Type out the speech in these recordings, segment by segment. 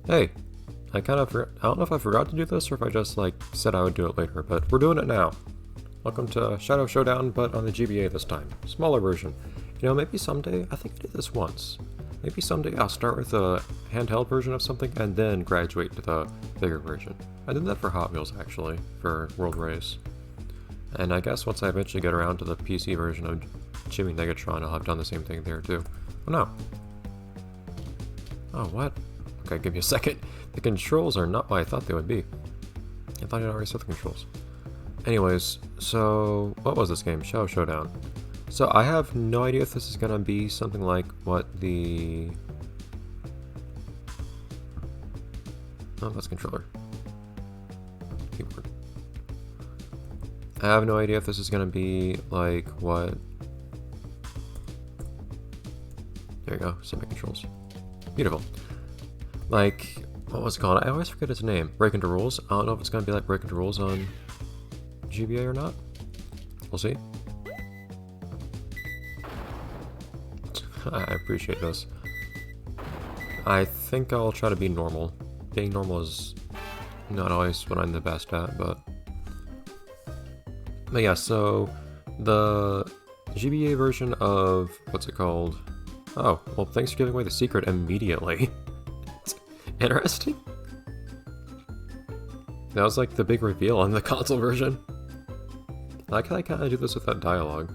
Hey, I don't know if I forgot to do this or if I just like said I would do it later, but we're doing it now. Welcome to Shadow Showdown, but on the GBA this time. Smaller version. You know, maybe someday, I think I did this once. Maybe someday I'll start with a handheld version of something and then graduate to the bigger version. I did that for Hot Wheels actually, for World Race. And I guess once I eventually get around to the PC version of Jimmy Negatron, I'll have done the same thing there too. Oh no. Oh, what? Okay, give me a second. The controls are not what I thought they would be. I thought I'd already set the controls. Anyways, so what was this game? Shadow Showdown. So I have no idea if this is gonna be something like what the... Oh, that's controller. Keyboard. I have no idea if this is gonna be like what... There you go, set my controls. Beautiful. Like, what was it called? I always forget its name. Breaking the Rules. I don't know if it's gonna be like Breaking the Rules on GBA or not. We'll see. I appreciate this. I think I'll try to be normal. Being normal is not always what I'm the best at, but yeah, so the GBA version of, what's it called? Oh, well, thanks for giving away the secret immediately. Interesting. That was like the big reveal on the console version. I like how they kind of do this with that dialogue.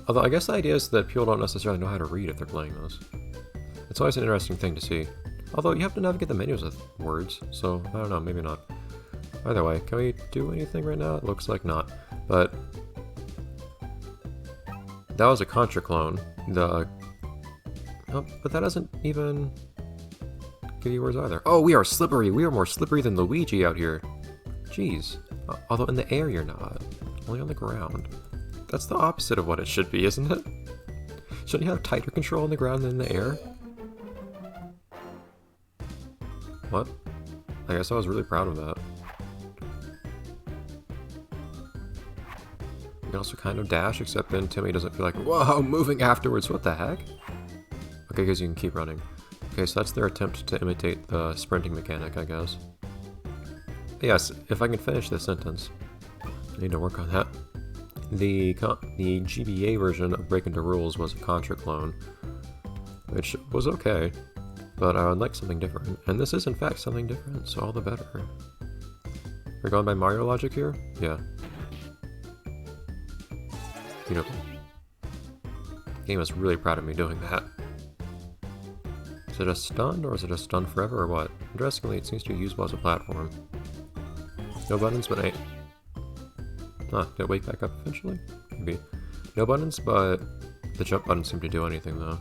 Although I guess the idea is that people don't necessarily know how to read if they're playing this. It's always an interesting thing to see. Although you have to navigate the menus with words, so I don't know, maybe not. Either way, can we do anything right now? It looks like not. But that was a Contra clone. Oh, but that doesn't even give you words either. Oh, we are slippery. We are more slippery than Luigi out here. Jeez. Although in the air you're not. Only on the ground. That's the opposite of what it should be, isn't it? Shouldn't you have tighter control on the ground than in the air? What? I guess I was really proud of that. You can also kind of dash, except then Timmy doesn't feel like, whoa, moving afterwards, what the heck? Okay, because you can keep running. Okay, so that's their attempt to imitate the sprinting mechanic, I guess. But yes, if I can finish this sentence. I need to work on that. The GBA version of Breaking the Rules was a Contra clone, which was okay, but I would like something different. And this is in fact something different, so all the better. We're going by Mario logic here? Yeah. Beautiful. The game is really proud of me doing that. Is it a stun, or is it a stun forever, or what? Interestingly, it seems to be usable as a platform. No buttons, but hey. Huh, did it wake back up eventually? Maybe. No buttons, but the jump button seemed to do anything, though.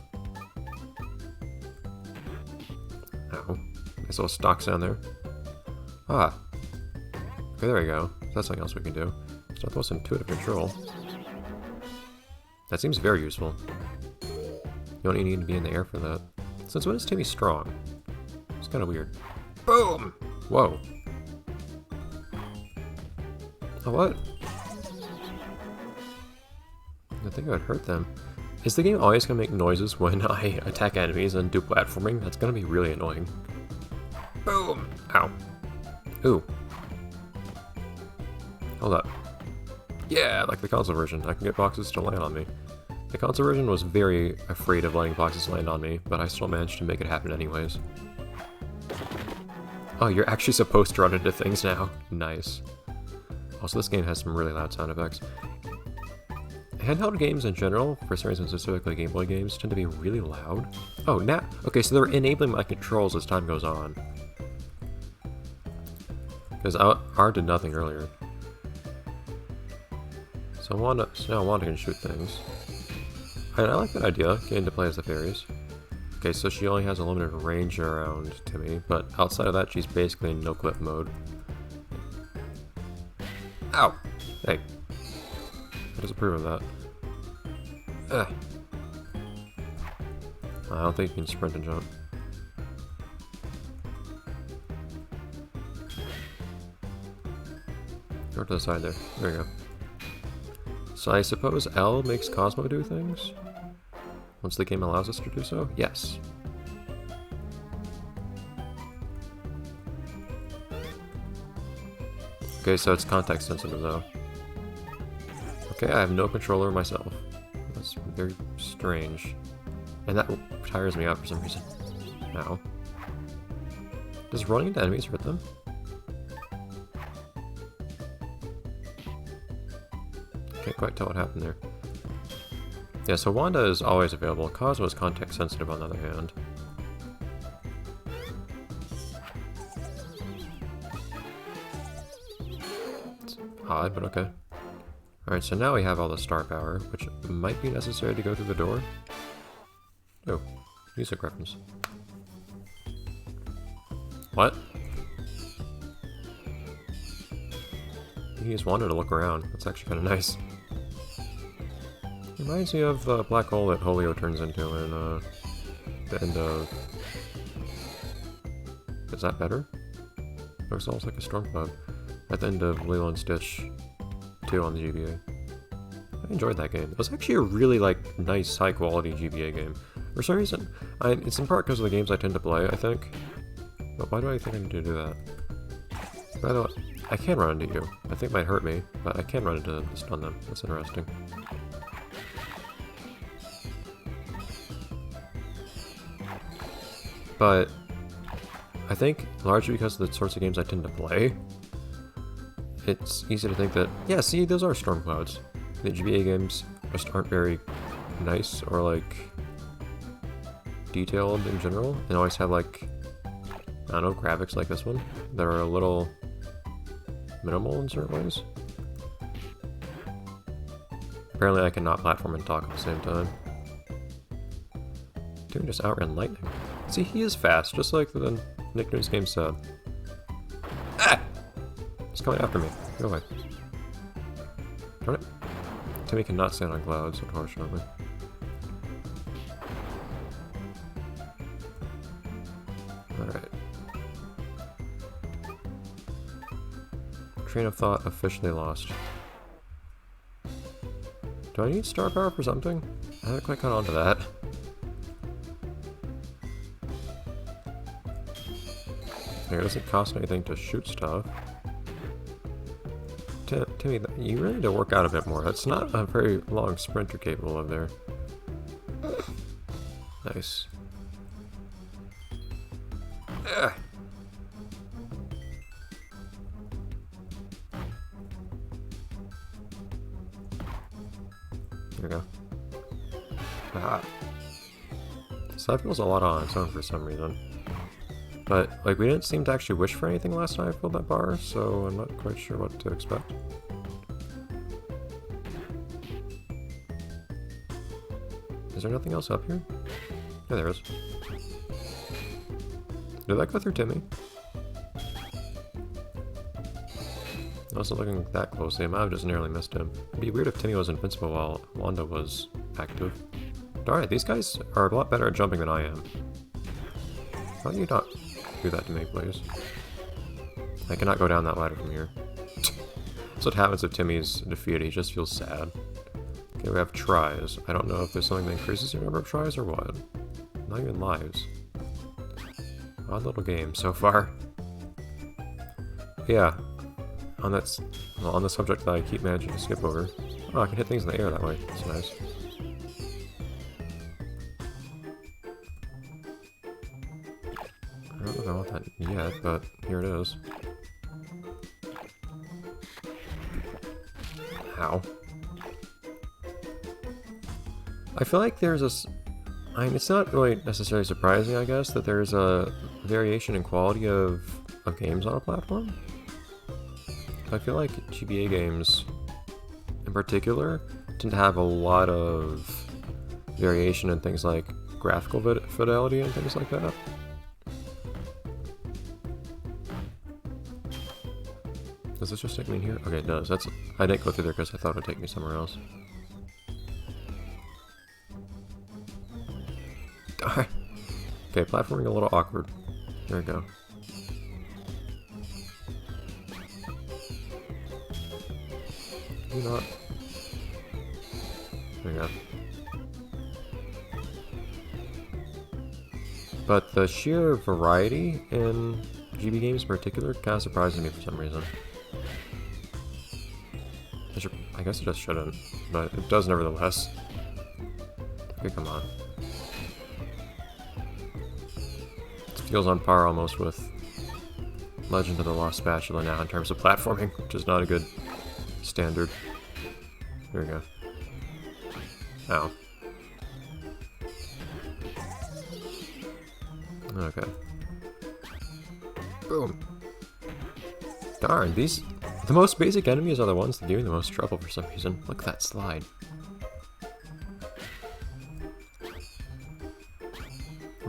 Ow. Nice little stock sound there. Ah. Okay, there we go. That's something else we can do. It's not the most intuitive control. That seems very useful. You don't even need to be in the air for that. Since when is Timmy strong? It's kind of weird. Boom! Whoa. Oh, what? I think I would hurt them. Is the game always going to make noises when I attack enemies and do platforming? That's going to be really annoying. Boom! Ow. Ooh. Hold up. Yeah, like the console version. I can get boxes to land on me. The console version was very afraid of letting boxes land on me, but I still managed to make it happen anyways. Oh, you're actually supposed to run into things now. Nice. Also, this game has some really loud sound effects. Handheld games in general, for some reason specifically Game Boy games, tend to be really loud. Oh, now, okay, so they're enabling my controls as time goes on. Because R did nothing earlier. So now Wanda can shoot things. I like that idea, getting to play as the fairies. Okay, so she only has a limited range around Timmy, but outside of that, she's basically in no-clip mode. Ow! Hey. I disapprove of that. Ugh. I don't think you can sprint and jump. Go to the side there. There you go. So I suppose L makes Cosmo do things? Once the game allows us to do so? Yes. Okay, so it's context sensitive though. Okay, I have no controller myself. That's very strange. And that tires me out for some reason. Now. Does running into enemies hurt them? Can't quite tell what happened there. Yeah, so Wanda is always available. Cosmo is context sensitive on the other hand. It's odd, but okay. Alright, so now we have all the star power, which might be necessary to go through the door. Oh, music reference. What? He just wanted to look around. That's actually kind of nice. Reminds me of the black hole that Holio turns into in the end of... Is that better? Looks almost like a storm cloud. At the end of Lilo and Stitch 2 on the GBA. I enjoyed that game. It was actually a really, like, nice, high-quality GBA game. For some reason, it's in part because of the games I tend to play, I think. But why do I think I need to do that? By the way, I can run into you. I think it might hurt me, but I can run into them to stun them. That's interesting. But I think, largely because of the sorts of games I tend to play, it's easy to think that, yeah, see, those are storm clouds. The GBA games just aren't very nice or, like, detailed in general, and always have, like, I don't know, graphics like this one that are a little minimal in certain ways. Apparently I cannot platform and talk at the same time. Dude just outran lightning. See, he is fast, just like the Nick News game said. Ah! He's coming after me. Go away. Darn it. Timmy cannot stand on clouds, unfortunately. Alright. Train of thought officially lost. Do I need star power for something? I haven't quite caught on to that. It doesn't cost anything to shoot stuff. Timmy, you really need to work out a bit more. That's not a very long sprint you're capable of there. Nice. Ugh. There we go. Ah. So that feels a lot on its own for some reason. But, like, we didn't seem to actually wish for anything last time I filled that bar, so I'm not quite sure what to expect. Is there nothing else up here? Yeah, there is. Did that go through Timmy? I wasn't looking that closely. I might have just narrowly missed him. It'd be weird if Timmy was invincible while Wanda was active. Alright, these guys are a lot better at jumping than I am. Why don't you not do that to me, please? I cannot go down that ladder from here. That's what happens if Timmy's defeated. He just feels sad. Okay, we have tries. I don't know if there's something that increases your number of tries or what. Not even lives. Odd little game so far. Yeah. On that, well, on the subject that I keep managing to skip over. Oh, I can hit things in the air that way. That's nice. I don't know if I want that yet, but here it is. Ow. I feel like there's a... I mean, it's not really necessarily surprising, I guess, that there's a variation in quality of games on a platform. I feel like GBA games, in particular, tend to have a lot of variation in things like graphical fidelity and things like that. Does this just take me in here? Okay, it does. That's... I didn't go through there because I thought it would take me somewhere else. Okay, platforming a little awkward. There we go. Do not. There we go. But the sheer variety in GB games in particular kind of surprises me for some reason. I guess it just shouldn't, but it does nevertheless. Okay, come on. It feels on par almost with Legend of the Lost Spatula now in terms of platforming, which is not a good standard. Here we go. Ow. Okay. Boom. Darn, the most basic enemies are the ones that give me the most trouble for some reason. Look at that slide.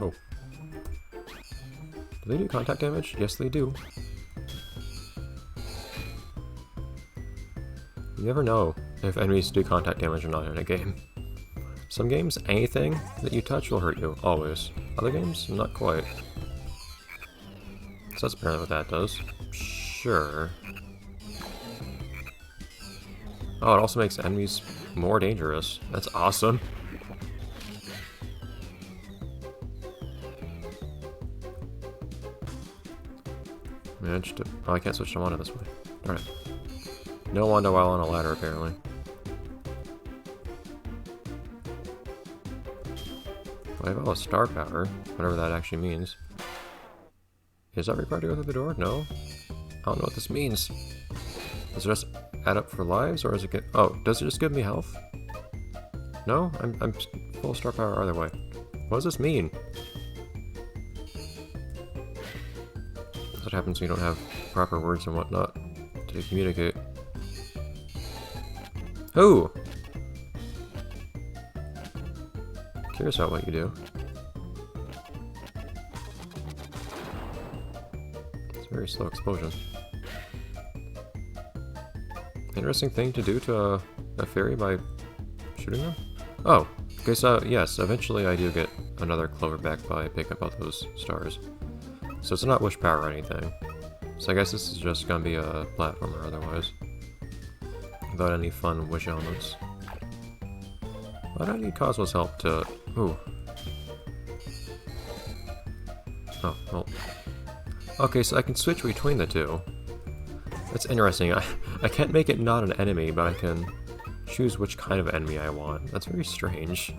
Oh. Do they do contact damage? Yes, they do. You never know if enemies do contact damage or not in a game. Some games, anything that you touch will hurt you, always. Other games, not quite. So that's apparently what that does. Sure. Oh, it also makes enemies more dangerous. That's awesome. Managed to... Oh, I can't switch to Wanda this way. Alright. No Wanda while on a ladder, apparently. Well, I have all the star power, whatever that actually means. Is that required to go through the door? No? I don't know what this means. Does it just add up for lives, or is it get... Oh, does it just give me health? No? I'm full star power either way. What does this mean? That's what happens when you don't have proper words and whatnot to communicate. Oh! Curious about what you do. It's a very slow explosion. Interesting thing to do to a fairy by shooting them? Oh, okay, so yes, eventually I do get another clover back by picking up all those stars. So it's not wish power or anything. So I guess this is just gonna be a platformer otherwise. Without any fun wish elements. Why do I need Cosmo's help to... Ooh. Oh, well. Okay, so I can switch between the two. That's interesting. I can't make it not an enemy, but I can choose which kind of enemy I want. That's very strange.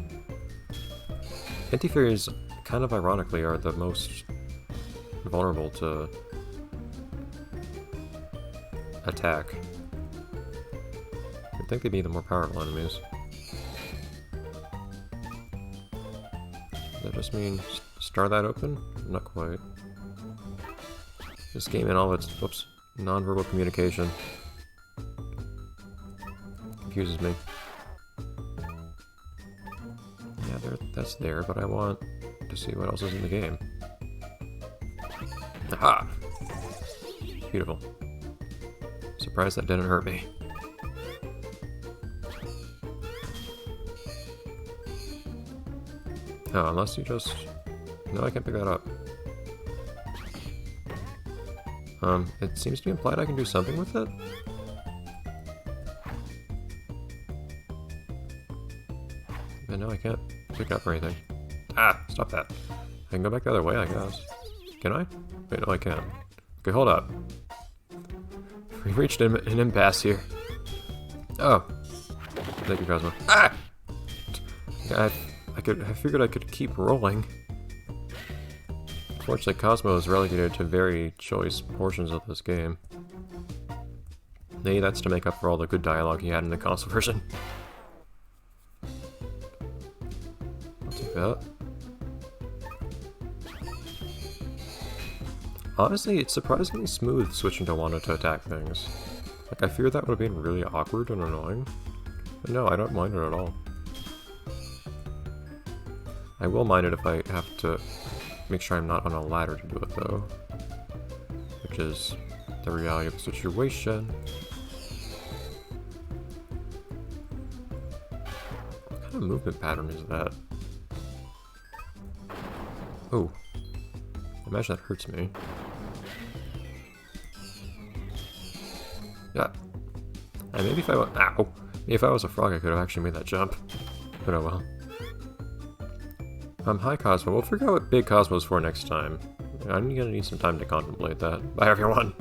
Anti-fairies, kind of ironically, are the most vulnerable to attack. I think they'd be the more powerful enemies. Does that just mean star that open? Not quite. This game and all its, whoops, non-verbal communication confuses me. Yeah, that's there, but I want to see what else is in the game. Aha! Beautiful. Surprised that didn't hurt me. Oh, unless you just... No, I can't pick that up. It seems to be implied I can do something with it? But no, I can't pick it up or anything. Ah! Stop that. I can go back the other way, I guess. Can I? Wait, no, I can't. Okay, hold up. We reached an impasse here. Oh. Thank you, Cosmo. Ah! I figured I could keep rolling. Unfortunately, Cosmo is relegated to very choice portions of this game. Maybe that's to make up for all the good dialogue he had in the console version. I'll take that. Honestly, it's surprisingly smooth switching to Wanda to attack things. Like, I feared that would have been really awkward and annoying. But no, I don't mind it at all. I will mind it if I have to make sure I'm not on a ladder to do it, though. Which is the reality of the situation. What kind of movement pattern is that? Oh. Imagine that hurts me. Yeah. And maybe if I was... Ow! Maybe if I was a frog, I could have actually made that jump. But oh well. Hi Cosmo. We'll figure out what Big Cosmo's for next time. I'm gonna need some time to contemplate that. Bye everyone!